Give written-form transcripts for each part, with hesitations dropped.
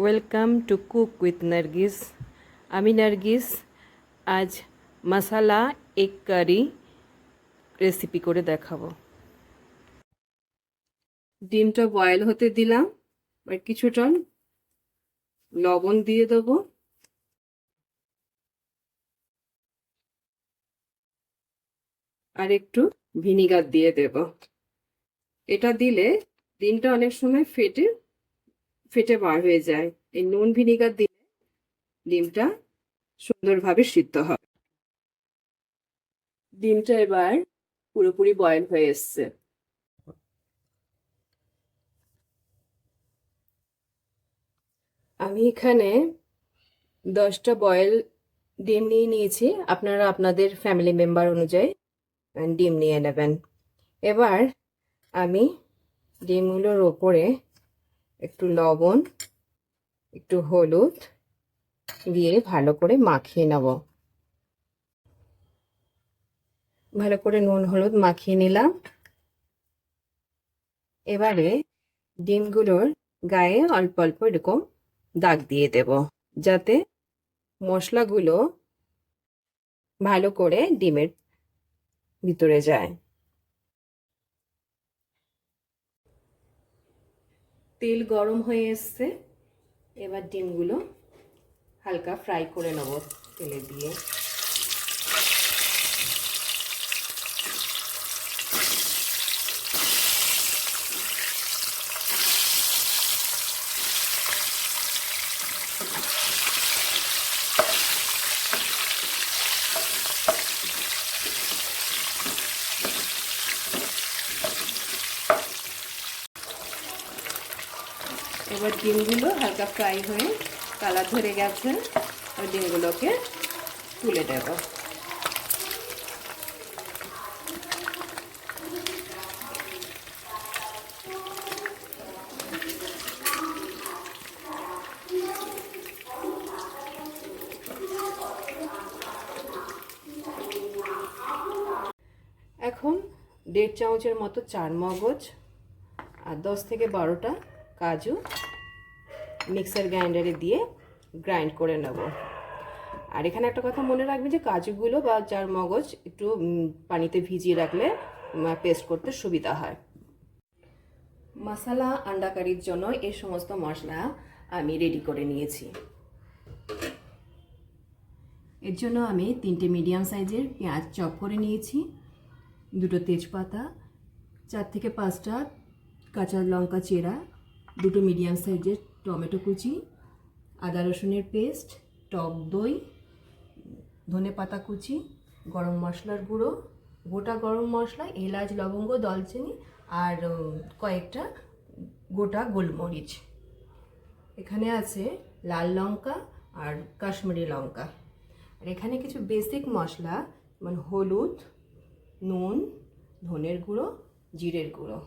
Welcome to cook with Nargis. আমি নার্গিস আজ মশালা egg কারি recipe করে দেখাবো। ডিমটা বয়েল হতে দিলাম, আর কিছুটা লবণ দিয়ে দেবো, আর একটু ভিনিগার দিয়ে দেব। এটা দিলে ডিমটা অনেক সময় ফেটে ফেটে বার হয়ে যায়। এই নুন ভিনিগার দিলে ডিমটা সুন্দরভাবে সিদ্ধ হবে। ডিমটা এবার পুরোপুরি বয়েল হয়ে এসছে। আমি এখানে 10টা বয়েল ডিম নিয়ে নিয়েছি। আপনারা আপনাদের ফ্যামিলি মেম্বার অনুযায়ী ডিম নিয়ে নেবেন। এবার আমি ডিমগুলোর ওপরে একটু লবণ, একটু হলুদ দিয়ে ভালো করে মাখিয়ে নেব। ভালো করে নুন হলুদ মাখিয়ে নিলাম। এবারে ডিমগুলোর গায়ে অল্প অল্প এরকম দাগ দিয়ে দেব, যাতে মশলাগুলো ভালো করে ডিমের ভিতরে যায়। তেল গরম হয়ে এসছে, এবার ডিমগুলো হালকা ফ্রাই করে নেব তেলে দিয়ে। এবার ডিমগুলো হালকা ফ্রাই হয়ে কালার ধরে গেছে, ওই ডিমগুলোকে তুলে দেব। এখন 1.5 চামচের মতো চারমগজ আর 10 থেকে 12টা কাজু মিক্সার গ্রাইন্ডারে দিয়ে গ্রাইন্ড করে নেব। আর এখানে একটা কথা মনে রাখবেন যে কাজুগুলো বা চারমগজ একটু পানিতে ভিজিয়ে রাখলে পেস্ট করতে সুবিধা হয়। মশলা আন্ডা কারির জন্য এই সমস্ত মশলা আমি রেডি করে নিয়েছি। এর জন্য আমি 3টে মিডিয়াম সাইজের পেঁয়াজ চপ করে নিয়েছি, 2টো তেজপাতা, 4 থেকে 5টা কাঁচা লঙ্কা চেরা, 2টো মিডিয়াম সাইজের টমেটো কুচি, আদা রসুনের পেস্ট, টক দই, ধনে পাতা কুচি, গরম মশলার গুঁড়ো, গোটা গরম মশলা, এলাচ, লবঙ্গ, দারচিনি আর কয়েকটা গোটা গোলমরিচ। এখানে আছে লাল লঙ্কা আর কাশ্মীরি লঙ্কা। আর এখানে কিছু বেসিক মশলা মানে হলুদ, নুন, ধনের গুঁড়ো, জিরের গুঁড়ো,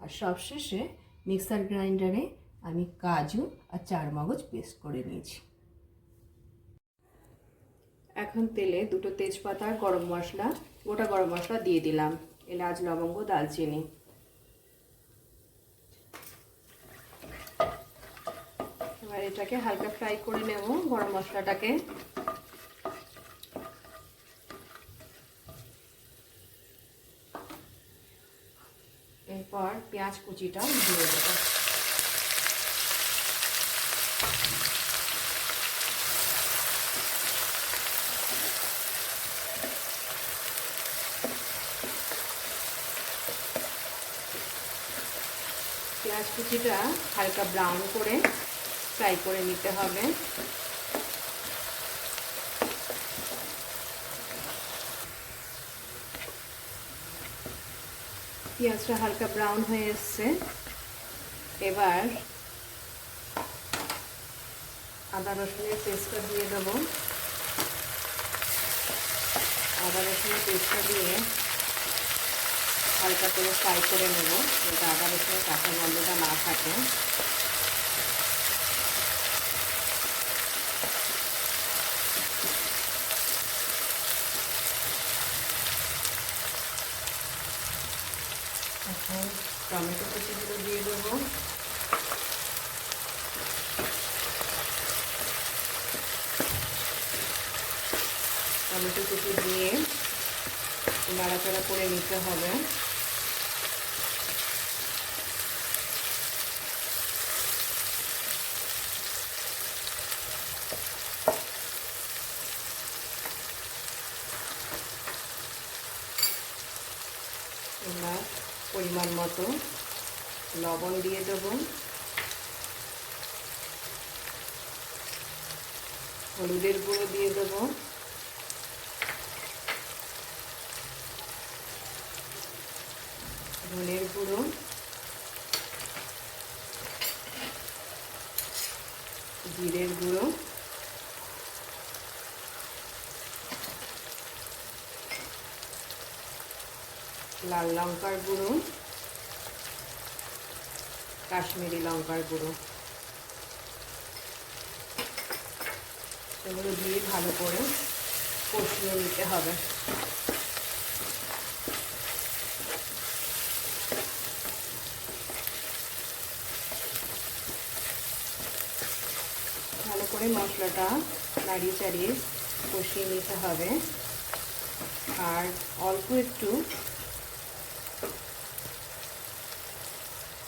আর সবশেষে মিক্সার গ্রাইন্ডারে আমি কাজু আর চারমগজ পেস্ট করে নিয়েছি। এখন তেলে 2টো তেজপাতা, গরম মশলা, গোটা গরম মশলা দিয়ে দিলাম, এলাচ, লবঙ্গ, দালচিনি। এবার এটাকে হালকা ফ্রাই করে নেব গরম মশলাটাকে। এরপর পেঁয়াজ কুচিটা দিয়ে দেব। পেঁয়াজ কুচিটা হালকা ব্রাউন করে ফ্রাই করে নিতে হবে। পেঁয়াজটা হালকা ব্রাউন হয়ে এসছে, এবার আদা রসুনের পেস্টটা দিয়ে দেব। আদা রসুনের পেস্টটা দিয়ে হালকা করে ফ্রাই করে নেব, যাতে আদা রসুনের কাঁচা গন্ধটা না থাকে। এখন টমেটো কুচিগুলো দিয়ে দেবো। টমেটো কুচি দিয়ে নাড়াচাড়া করে নিতে হবে। এবার পরিমাণ মতো লবণ দিয়ে দেব, হলুদের গুঁড়ো দিয়ে দেব, ধনের গুঁড়ো, জিরের গুঁড়ো, লাল লঙ্কার গুঁড়ো, কাশ্মীরি লঙ্কার গুঁড়ো, এগুলো দিয়ে ভালো করে কষিয়ে নিতে হবে। ভালো করে মশলাটা নাড়িয়ে চাড়িয়ে কষিয়ে নিতে হবে। আর অল্প একটু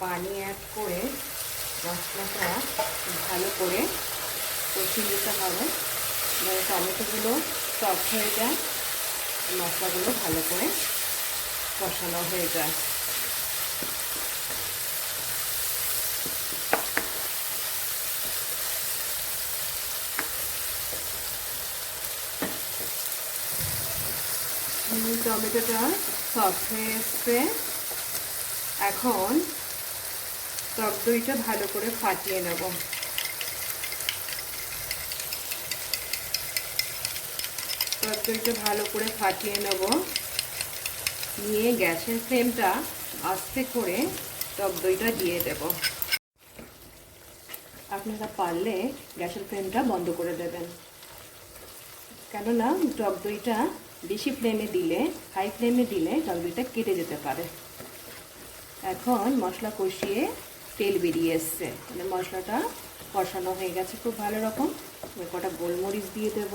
পানি অ্যাড করে মশলাটা ভালো করে কষিয়ে নিতে হবে, মানে টমেটোগুলো সফট হয়ে যায়, মশলাগুলো ভালো করে কষানো হয়ে যায়। টমেটোটা সফট হয়ে এসছে। এখন টক দইটা ভালো করে ফাটিয়ে নেব। টক দইটা ভালো করে ফাটিয়ে নেব, নিয়ে গ্যাসের ফ্লেমটা আস্তে করে টক দইটা দিয়ে দেব। আপনারা পারলে গ্যাসের ফ্লেমটা বন্ধ করে দেবেন, কেননা টক দইটা বেশি ফ্লেমে দিলে, হাই ফ্লেমে দিলে টক দইটা কেটে যেতে পারে। এখন মশলা কষিয়ে তেল বেরিয়ে এসছে, মানে মশলাটা কষানো হয়ে গেছে খুব ভালো রকম। কটা গোলমরিচ দিয়ে দেব,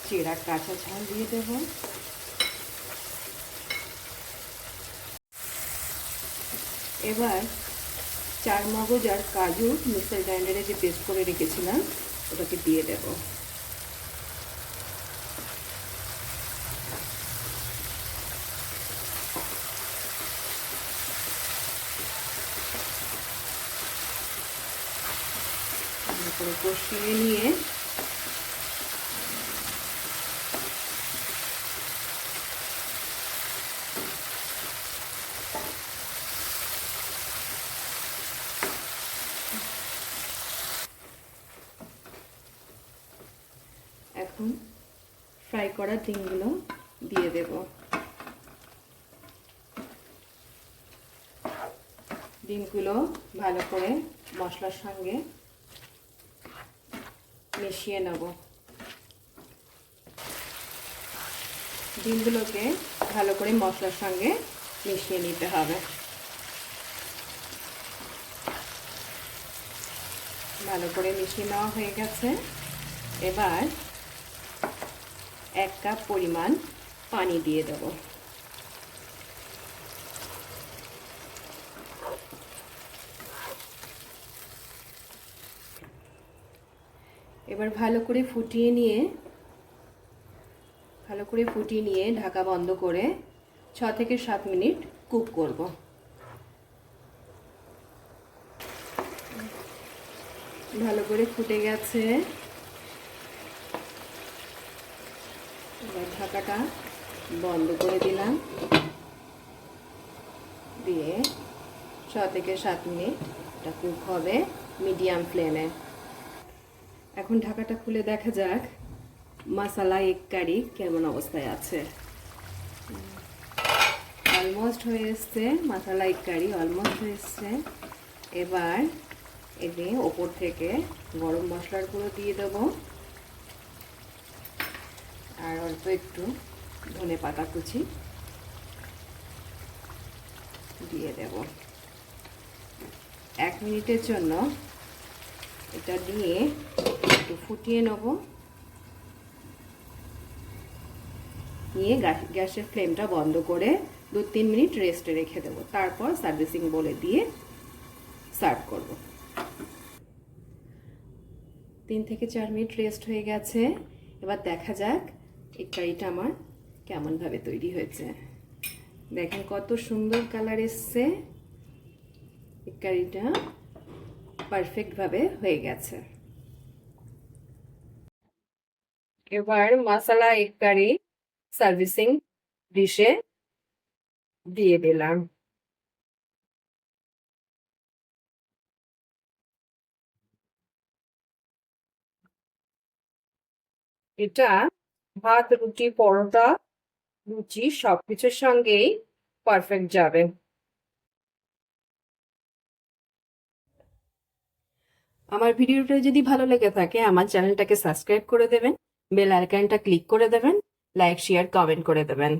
চেরা কাঁচা ঝাল দিয়ে দেব, এবার চারমগজ আর কাজু মিক্সার গ্রাইন্ডারে যে পেস্ট করে রেখেছিলাম ওটাকে দিয়ে দেব। করে কষিয়ে নিয়ে এখন ফ্রাই করা ডিমগুলো দিয়ে দেব। ডিমগুলো ভালো করে মশলার সঙ্গে মিশিয়ে নেব। ডিমগুলোকে ভালো করে মশলার সঙ্গে মিশিয়ে নিতে হবে। ভালো করে মিশিয়ে নেওয়া হয়ে গেছে। এবার 1 কাপ পরিমাণ পানি দিয়ে দেব। এবার ভালো করে ফুটিয়ে নিয়ে ঢাকা বন্ধ করে 6 থেকে 7 মিনিট কুক করব। ভালো করে ফুটে গেছে। এবার ঢাকাটা বন্ধ করে দিলাম, দিয়ে 6 থেকে 7 মিনিট এটা কুক হবে মিডিয়াম ফ্লেমে। এখন ঢাকাটা খুলে দেখা যাক মশলা এগ কারি কেমন অবস্থায় আছে। অলমোস্ট হয়ে এসছে, মশলা এগ কারি অলমোস্ট হয়ে এসছে। এবার এতে ওপর থেকে গরম মশলার গুঁড়ো দিয়ে দেব, আর অল্প একটু ধনেপাতা কুচি দিয়ে দেব। 1 মিনিটের জন্য এটা দিয়ে একটু ফুটিয়ে নেব। নিয়ে গ্যাসের ফ্লেমটা বন্ধ করে 2-3 মিনিট রেস্টে রেখে দেবো। তারপর সার্ভিসিং বলে দিয়ে সার্ভ করব। 3 থেকে 4 মিনিট রেস্ট হয়ে গেছে। এবার দেখা যাক এগ কারিটা আমার কেমনভাবে তৈরি হয়েছে। দেখেন কত সুন্দর কালার এসছে। এগ কারিটা পারফেক্টভাবে হয়ে গেছে। এবার মশলা এগ কারি সার্ভিসিং ডিশে দিয়ে দিলাম। এটা ভাত, রুটি, পরোটা, লুচি সবকিছুর সঙ্গেই পারফেক্ট যাবে। আমার ভিডিওটা যদি ভালো লেগে থাকে আমার চ্যানেলটাকে সাবস্ক্রাইব করে দেবেন, বেল আইকনটা ক্লিক করে দেবেন, লাইক শেয়ার কমেন্ট করে দেবেন।